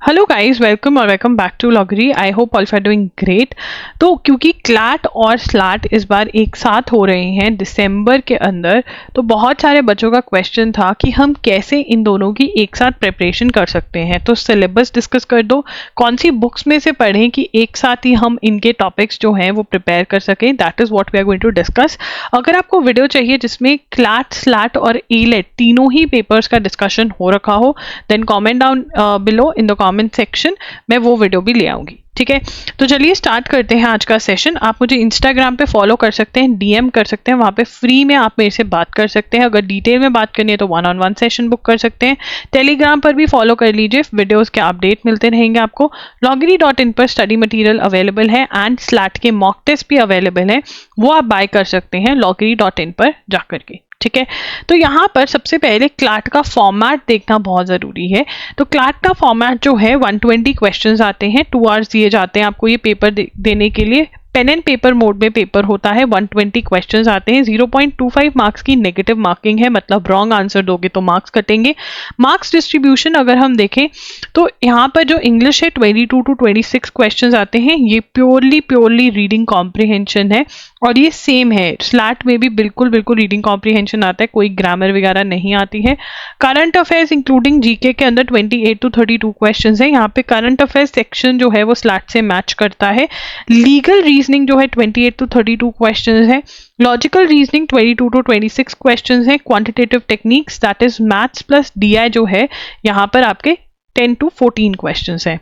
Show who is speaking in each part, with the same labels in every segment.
Speaker 1: Hello guys, welcome back to लॉगरी। I hope all are doing great. तो क्योंकि CLAT और स्लैट इस बार एक साथ हो रहे हैं दिसंबर के अंदर, तो बहुत सारे बच्चों का क्वेश्चन था कि हम कैसे इन दोनों की एक साथ प्रिपरेशन कर सकते हैं। तो सिलेबस डिस्कस कर दो, कौन सी बुक्स में से पढ़ें कि एक साथ ही हम इनके टॉपिक्स जो हैं वो प्रिपेयर कर सकें। That is what we are going to discuss. अगर आपको वीडियो चाहिए जिसमें क्लैट, स्लैट और एलेट तीनों ही पेपर्स का डिस्कशन हो रखा हो, then comment down below in the comment section, मैं वो वीडियो भी ले आऊंगी। ठीक है, तो चलिए स्टार्ट करते हैं आज का सेशन। आप मुझे इंस्टाग्राम पे फॉलो कर सकते हैं, डीएम कर सकते हैं, वहां पे फ्री में आप मेरे से बात कर सकते हैं। अगर डिटेल में बात करनी है तो 1-on-1 सेशन बुक कर सकते हैं। टेलीग्राम पर भी फॉलो कर लीजिए, वीडियोस के अपडेट मिलते रहेंगे आपको। loggery.in पर स्टडी मटेरियल अवेलेबल है एंड स्लैट के मॉक टेस्ट भी अवेलेबल है, वो आप बाय कर सकते हैं loggery.in पर जाकर के। ठीक है, तो यहाँ पर सबसे पहले क्लैट का फॉर्मेट देखना बहुत ज़रूरी है। तो क्लैट का फॉर्मेट जो है 120 क्वेश्चंस आते हैं, 2 आवर्स दिए जाते हैं आपको ये पेपर देने के लिए। पेन एंड पेपर मोड में पेपर होता है, 120 क्वेश्चंस आते हैं। 0.25 मार्क्स की नेगेटिव मार्किंग है, मतलब रॉन्ग आंसर दोगे तो मार्क्स कटेंगे। मार्क्स डिस्ट्रीब्यूशन अगर हम देखें तो यहाँ पर जो इंग्लिश है 22 to 26 क्वेश्चंस आते हैं। ये प्योरली रीडिंग कॉम्प्रिहेंशन है और ये सेम है स्लैट में भी, बिल्कुल रीडिंग कॉम्प्रिहेंशन आता है, कोई ग्रामर वगैरह नहीं आती है। करंट अफेयर्स इंक्लूडिंग जीके के अंदर 28 to 32 क्वेश्चंस है। यहाँ पे करंट अफेयर्स सेक्शन जो है वो स्लैट से मैच करता है। लीगल रीजनिंग जो है 28 to 32 क्वेश्चंस है। लॉजिकल रीजनिंग 22 to 26 क्वेश्चंस है। Quantitative techniques that is maths plus DI जो है यहाँ पर आपके 10 to 14 क्वेश्चंस है।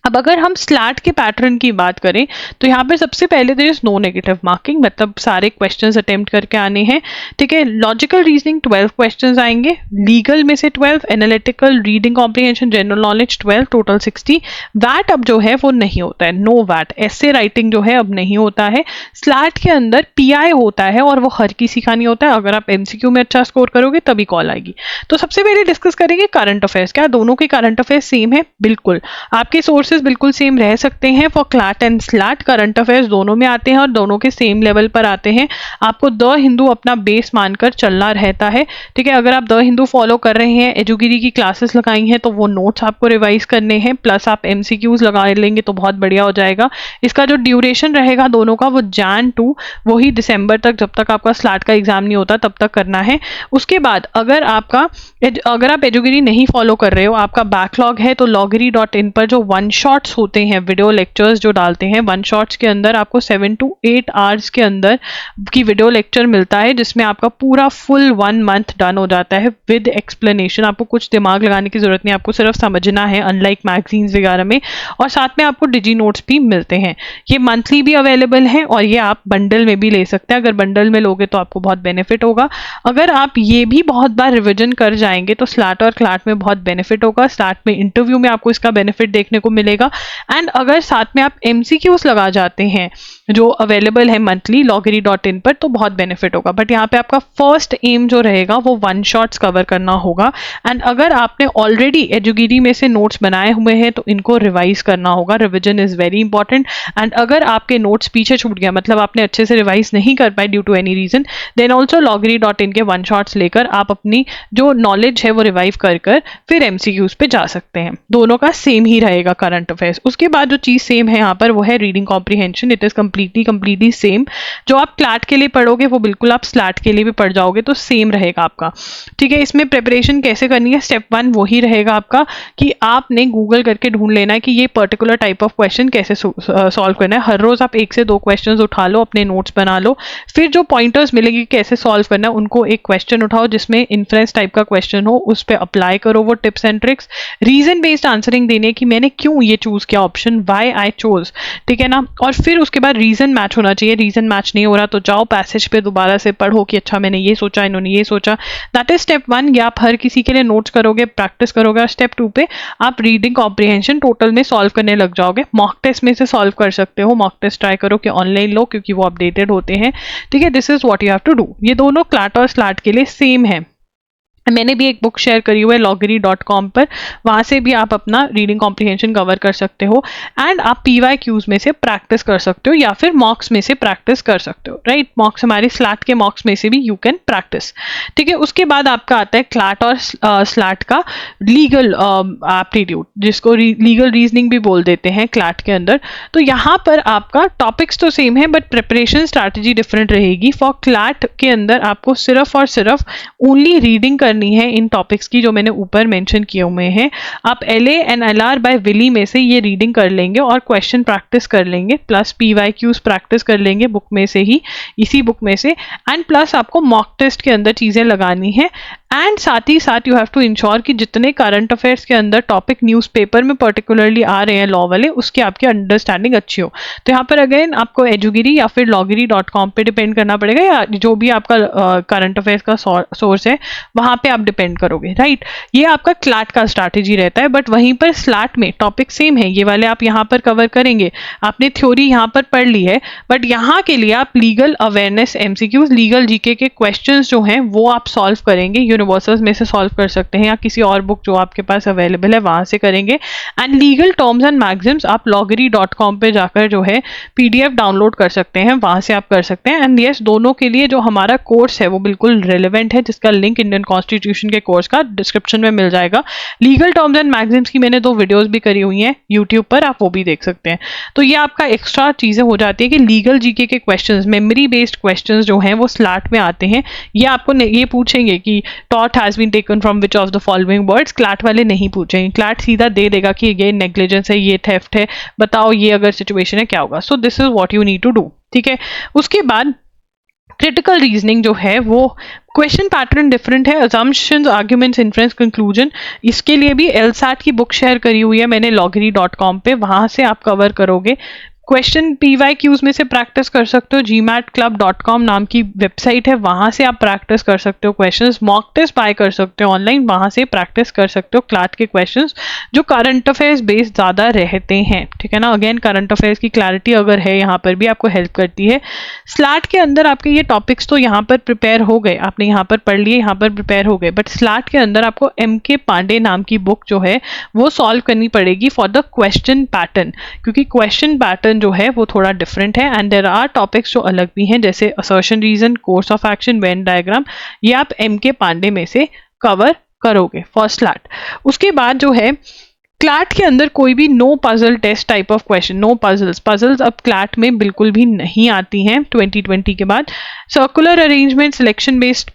Speaker 1: अब अगर हम स्लैट के पैटर्न की बात करें तो यहाँ पे सबसे पहले there is no negative marking, मतलब सारे क्वेश्चंस अटेम्प्ट करके आने हैं। ठीक है, लॉजिकल रीजनिंग 12 क्वेश्चंस आएंगे, लीगल में से 12, analytical, reading comprehension, general knowledge 12, total 60। What अब जो है वो नहीं होता है, नो वैट। एसे राइटिंग जो है अब नहीं होता है। स्लैट के अंदर पीआई होता है और वो हर किसी का नहीं होता है। अगर आप एमसीक्यू में अच्छा स्कोर करोगे तभी कॉल आएगी। तो सबसे पहले डिस्कस करेंगे करंट अफेयर्स। क्या दोनों के करंट अफेयर्स सेम है? बिल्कुल, आपके सोर्सेज बिल्कुल सेम रह सकते हैं। For CLAT and slate current affairs दोनों में आते हैं और दोनों के सेम लेवल पर आते हैं। आपको द हिंदू अपना बेस मानकर चलना रहता है। ठीक है, अगर आप द हिंदू फॉलो कर रहे हैं, एजुगिरी की क्लासेस लगाई हैं, तो वो नोट्स आपको रिवाइज करने हैं, प्लस आप एमसीक्यूज लगा लेंगे तो बहुत बढ़िया हो जाएगा। इसका जो ड्यूरेशन रहेगा दोनों का वो Jan to वही दिसंबर तक, जब तक आपका स्लैट का एग्जाम नहीं होता तब तक करना है। उसके बाद अगर आप एजुगिरी नहीं फॉलो कर रहे हो, आपका बैकलॉग है, तो loggery.in पर जो वन शॉट्स होते हैं, वीडियो लेक्चर्स जो डालते हैं, वन शॉट्स के अंदर आपको 7 to 8 आवर्स के अंदर की वीडियो लेक्चर मिलता है, जिसमें आपका पूरा फुल 1 मंथ डन हो जाता है विद एक्सप्लेनेशन। आपको कुछ दिमाग लगाने की जरूरत नहीं, आपको सिर्फ समझना है, अनलाइक मैगजीन्स वगैरह में। और साथ में आपको डिजी नोट्स भी मिलते हैं। ये मंथली भी अवेलेबल है और ये आप बंडल में भी ले सकते हैं। अगर बंडल में लोगे तो आपको बहुत बेनिफिट होगा। अगर आप ये भी बहुत बार रिविजन कर जाएंगे तो स्लैट और क्लैट में बहुत बेनिफिट होगा। स्लैट में इंटरव्यू में आपको इसका बेनिफिट देखने को मिलेगा। एंड अगर साथ में आप एमसीक्यूज लगा जाते हैं जो अवेलेबल है मंथली loggery.in पर, तो बहुत बेनिफिट होगा। बट यहाँ पे आपका फर्स्ट एम जो रहेगा वो वन शॉट्स कवर करना होगा। एंड अगर आपने ऑलरेडी एजुगिरी में से नोट्स बनाए हुए हैं तो इनको रिवाइज करना होगा। Revision is very important. And अगर आपके नोट्स पीछे छूट गया, मतलब आपने अच्छे से रिवाइज नहीं कर पाए due to any reason, then also loggery.in के वन शॉट्स लेकर आप अपनी जो नॉलेज है वो रिवाइव कर फिर एमसीक्यूज पे जा सकते हैं। दोनों का सेम ही रहेगा करंट अफेयर्स। उसके बाद जो चीज सेम है यहाँ पर वो है reading comprehension. It is completely same. जो आप क्लैट के लिए पढ़ोगे वो बिल्कुल आप स्लैट के लिए भी पढ़ जाओगे, तो सेम रहेगा आपका। ठीक है, इसमें प्रिपरेशन कैसे करनी है? स्टेप 1 वही रहेगा आपका कि आपने गूगल करके ढूंढ लेना है कि ये पर्टिकुलर टाइप ऑफ क्वेश्चन कैसे सॉल्व करना है। हर रोज आप 1 से 2 क्वेश्चन उठा लो, अपने नोट्स बना लो, फिर जो पॉइंटर्स मिलेगी कैसे सॉल्व करना है, उनको एक क्वेश्चन उठाओ जिसमें इन्फ्रेंस टाइप का क्वेश्चन हो, उस पर अप्लाई करो वो tips and tricks. Reason based answering देने की मैंने क्यों ये चूज किया ऑप्शन, व्हाई आई चोज। ठीक है ना, और फिर उसके बाद रीजन मैच होना चाहिए। रीजन मैच नहीं हो रहा तो जाओ पैसेज पे दोबारा से पढ़ो कि अच्छा मैंने ये सोचा, इन्होंने ये सोचा। That is step 1। ये आप हर किसी के लिए नोट्स करोगे, प्रैक्टिस करोगे, और स्टेप 2 पे आप रीडिंग कॉम्प्रिहेंशन टोटल में सॉल्व करने लग जाओगे। मॉक टेस्ट में से सॉल्व कर सकते हो, मॉक टेस्ट ट्राई करो कि ऑनलाइन लो, क्योंकि वो अपडेटेड होते हैं। ठीक है, this is what you have to do. ये दोनों क्लैट और स्लैट के लिए सेम है। मैंने भी एक बुक शेयर करी हुई है loggery.com पर, वहाँ से भी आप अपना रीडिंग कॉम्प्रिहेंशन कवर कर सकते हो एंड आप PYQs में से प्रैक्टिस कर सकते हो या फिर मॉक्स में से प्रैक्टिस कर सकते हो, राइट। मॉक्स हमारे स्लैट के मॉक्स में से भी यू कैन प्रैक्टिस, ठीक है। उसके बाद आपका आता है क्लैट और स्लैट का लीगल एप्टीट्यूड, जिसको लीगल रीजनिंग भी बोल देते हैं क्लैट के अंदर। तो यहाँ पर आपका टॉपिक्स तो सेम है बट प्रिपरेशन स्ट्रैटेजी डिफरेंट रहेगी। फॉर क्लैट के अंदर आपको सिर्फ और सिर्फ ओनली रीडिंग करनी है इन टॉपिक्स की जो मैंने ऊपर मेंशन किए हुए हैं। आप LA एंड LR बाय विली में से ये रीडिंग कर लेंगे और क्वेश्चन प्रैक्टिस कर लेंगे, प्लस PYQs प्रैक्टिस कर लेंगे बुक में से ही, इसी बुक में से, एंड प्लस आपको मॉक टेस्ट के अंदर चीज़ें लगानी है। एंड साथ ही साथ यू हैव टू इंश्योर कि जितने करंट अफेयर्स के अंदर टॉपिक न्यूज़पेपर में पर्टिकुलरली आ रहे हैं लॉ वाले, उसकी आपकी अंडरस्टैंडिंग अच्छी हो। तो यहाँ पर अगेन आपको एजुगिरी या फिर loggery.com पे डिपेंड करना पड़ेगा, या जो भी आपका करंट अफेयर्स का सोर्स है वहाँ पे आप डिपेंड करोगे, राइट। ये आपका क्लैट का स्ट्रैटेजी रहता है। बट वहीं पर स्लैट में टॉपिक सेम है, ये वाले आप यहाँ पर कवर करेंगे। आपने थ्योरी यहाँ पर पढ़ ली है, बट यहाँ के लिए आप legal awareness MCQs, legal GK के क्वेश्चंस जो हैं वो आप सॉल्व करेंगे। यूनिवर्सल्स में से सॉल्व कर सकते हैं या किसी और बुक जो आपके पास अवेलेबल है वहाँ से करेंगे। And legal terms and maxims आप loggery.com पे जाकर जो है PDF डाउनलोड कर सकते हैं, वहाँ से आप कर सकते हैं। एंड यस, दोनों के लिए जो हमारा कोर्स है वो बिल्कुल रिलेवेंट है, जिसका लिंक इंडियन कॉन्स्टिट्यूशन के कोर्स का डिस्क्रिप्शन में मिल जाएगा। लीगल टर्म्स एंड मैगजिम्स की मैंने 2 वीडियोस भी करी हुई हैं यूट्यूब पर, आप वो भी देख सकते हैं। तो ये आपका एक्स्ट्रा चीज़ें हो जाती है कि लीगल GK के क्वेश्चंस, मेमोरी बेस्ड क्वेश्चंस जो हैं वो स्लैट में आते हैं। ये आपको ये पूछेंगे कि taught has been taken from which of the following words, CLAT वाले नहीं पूछेंगे। क्लैट सीधा दे देगा कि ये नेग्लिजेंस है, ये थेफ्ट है, बताओ ये अगर सिचुएशन है क्या होगा। So this is what you need to do, ठीक है। उसके बाद क्रिटिकल रीजनिंग जो है वो क्वेश्चन पैटर्न डिफरेंट है, अजम्पशंस, आर्ग्यूमेंट्स, इन्फ्रेंस, कंक्लूजन। इसके लिए भी LSAT की बुक शेयर करी हुई है मैंने loggery.com पे, वहाँ से आप कवर करोगे। क्वेश्चन PYQs में से प्रैक्टिस कर सकते हो। gmatclub.com नाम की वेबसाइट है, वहाँ से आप प्रैक्टिस कर सकते हो क्वेश्चंस। मॉक टेस्ट बाय कर सकते हो ऑनलाइन, वहाँ से प्रैक्टिस कर सकते हो क्लैट के क्वेश्चंस जो करंट अफेयर्स बेस्ड ज़्यादा रहते हैं, ठीक है ना। अगेन करंट अफेयर्स की क्लैरिटी अगर है यहाँ पर भी आपको हेल्प करती है। स्लैट के अंदर आपके ये टॉपिक्स तो यहाँ पर प्रिपेयर हो गए, आपने यहाँ पर पढ़ लिए, यहाँ पर प्रिपेयर हो गए, बट स्लैट के अंदर आपको MK पांडे नाम की बुक जो है वो सॉल्व करनी पड़ेगी फॉर द क्वेश्चन पैटर्न, क्योंकि क्वेश्चन पैटर्न जो है वो थोड़ा डिफरेंट है। एंड देयर आर टॉपिक्स जो अलग भी हैं, जैसे assertion reason, course of action, Venn diagram, ये आप MK पांडे में से कवर करोगे फॉर स्लैट। उसके बाद जो है क्लैट के अंदर कोई भी no puzzle test type of question, no puzzles अब क्लैट में बिल्कुल भी नहीं आती हैं 2020 के बाद। सर्कुलर अरेंजमेंट, सिलेक्शन बेस्ड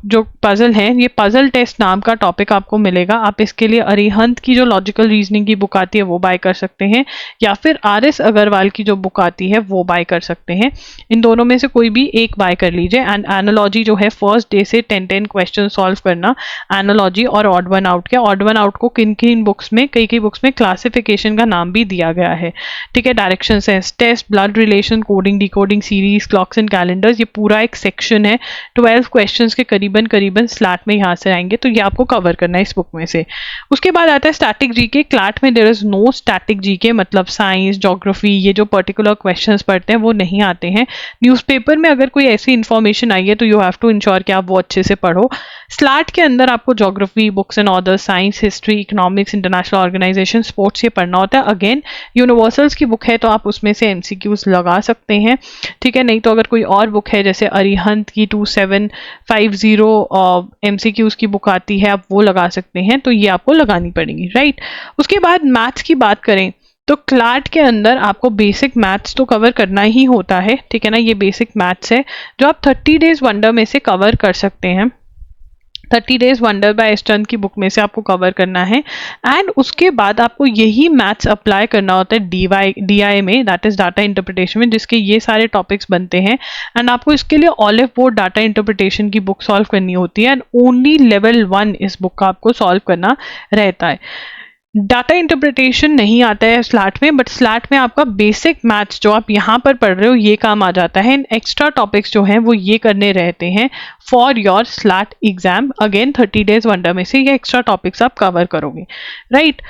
Speaker 1: जो पजल है, ये पजल टेस्ट नाम का टॉपिक आपको मिलेगा। आप इसके लिए अरिहंत की जो लॉजिकल रीजनिंग की बुक आती है वो बाय कर सकते हैं, या फिर RS अग्रवाल की जो बुक आती है वो बाय कर सकते हैं। इन दोनों में से कोई भी एक बाय कर लीजिए। एंड एनालॉजी जो है फर्स्ट डे से 10 क्वेश्चन सॉल्व करना, एनालॉजी और ऑड वन आउट के। ऑड वन आउट को किन किन बुक्स में, कई बुक्स में क्लासिफिकेशन का नाम भी दिया गया है, ठीक है। Direction sense test, blood relation, coding, decoding, series, clocks and calendars, ये पूरा एक सेक्शन है। 12 क्वेश्चंस के करीबन स्लैट में यहाँ से आएंगे, तो ये आपको कवर करना है इस बुक में से। उसके बाद आता है स्टैटिक GK। क्लैट में there is no static GK, मतलब साइंस, ज्योग्राफी, ये जो पर्टिकुलर क्वेश्चंस पढ़ते हैं वो नहीं आते हैं। न्यूज़पेपर में अगर कोई ऐसी इन्फॉर्मेशन आई है तो यू हैव टू इंश्योर कि आप वो अच्छे से पढ़ो। स्लैट के अंदर आपको geography, books and others, science, history, economics, international organisation, sports, ये पढ़ना होता है। अगेन यूनिवर्सल्स की बुक है तो आप उसमें से MCQs लगा सकते हैं, ठीक है। नहीं तो अगर कोई और बुक है जैसे अरिहंत की 2750 MCQs की बुक आती है, आप वो लगा सकते हैं, तो ये आपको लगानी पड़ेगी, राइट। उसके बाद मैथ्स की बात करें तो क्लैट के अंदर आपको बेसिक मैथ्स तो कवर करना ही होता है, ठीक है ना। ये बेसिक मैथ्स है जो आप 30 डेज वंडर में से कवर कर सकते हैं। 30 डेज वंडर बाय एस चंद की बुक में से आपको कवर करना है। एंड उसके बाद आपको यही मैथ्स अप्लाई करना होता है DI में, दैट इज डाटा इंटरप्रिटेशन में, जिसके ये सारे टॉपिक्स बनते हैं। एंड आपको इसके लिए ऑलिव बोर्ड डाटा इंटरप्रिटेशन की बुक सॉल्व करनी होती है। एंड ओनली लेवल 1 इस बुक का आपको सॉल्व करना रहता है। डाटा इंटरप्रिटेशन नहीं आता है स्लैट में, बट स्लैट में आपका बेसिक मैथ्स जो आप यहाँ पर पढ़ रहे हो ये काम आ जाता है। एक्स्ट्रा टॉपिक्स जो हैं वो ये करने रहते हैं for your slate exam. Again 30 days wonder में से ये एक्स्ट्रा टॉपिक्स आप कवर करोगे, राइट।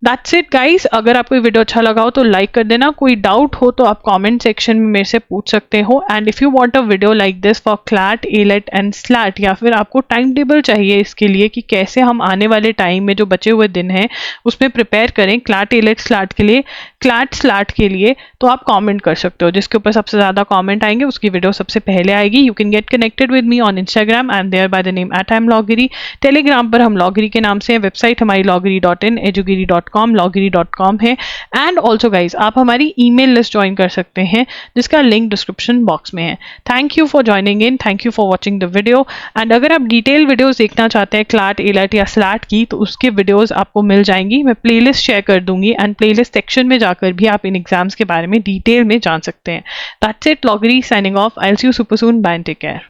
Speaker 1: That's it guys. अगर आपको ये वीडियो अच्छा लगा हो तो लाइक कर देना। कोई डाउट हो तो आप कमेंट सेक्शन में मेरे से पूछ सकते हो। And if you want a video like this for CLAT, AILET and slate, या फिर आपको टाइम टेबल चाहिए इसके लिए कि कैसे हम आने वाले टाइम में जो बचे हुए दिन हैं उसमें प्रिपेयर करें क्लैट, एलेट, स्लैट के लिए, क्लैट स्लैट के लिए, तो आप कमेंट कर सकते हो। जिसके ऊपर सबसे ज़्यादा कमेंट आएंगे उसकी वीडियो सबसे पहले आएगी। You can get connected with me on Instagram and there by the name @IamLoggery। Telegram पर हम लॉगरी के नाम से हैं। वेबसाइट हमारी loggery.in, edugiri.com, loggery.com है। एंड ऑल्सो गाइज आप हमारी ईमेल लिस्ट ज्वाइन कर सकते हैं जिसका लिंक डिस्क्रिप्शन बॉक्स में है। Thank you for joining in, thank you for watching the video. And अगर आप डिटेल वीडियोस देखना चाहते हैं क्लैट, एलेट या स्लैट की, तो उसके वीडियोस आपको मिल जाएंगी। मैं प्लेलिस्ट शेयर कर दूंगी एंड प्लेलिस्ट सेक्शन में जाकर भी आप इन एग्जाम्स के बारे में डिटेल में जान सकते हैं। दैट्स इट, लॉगरी signing off. I will see you super soon. Bye and take care.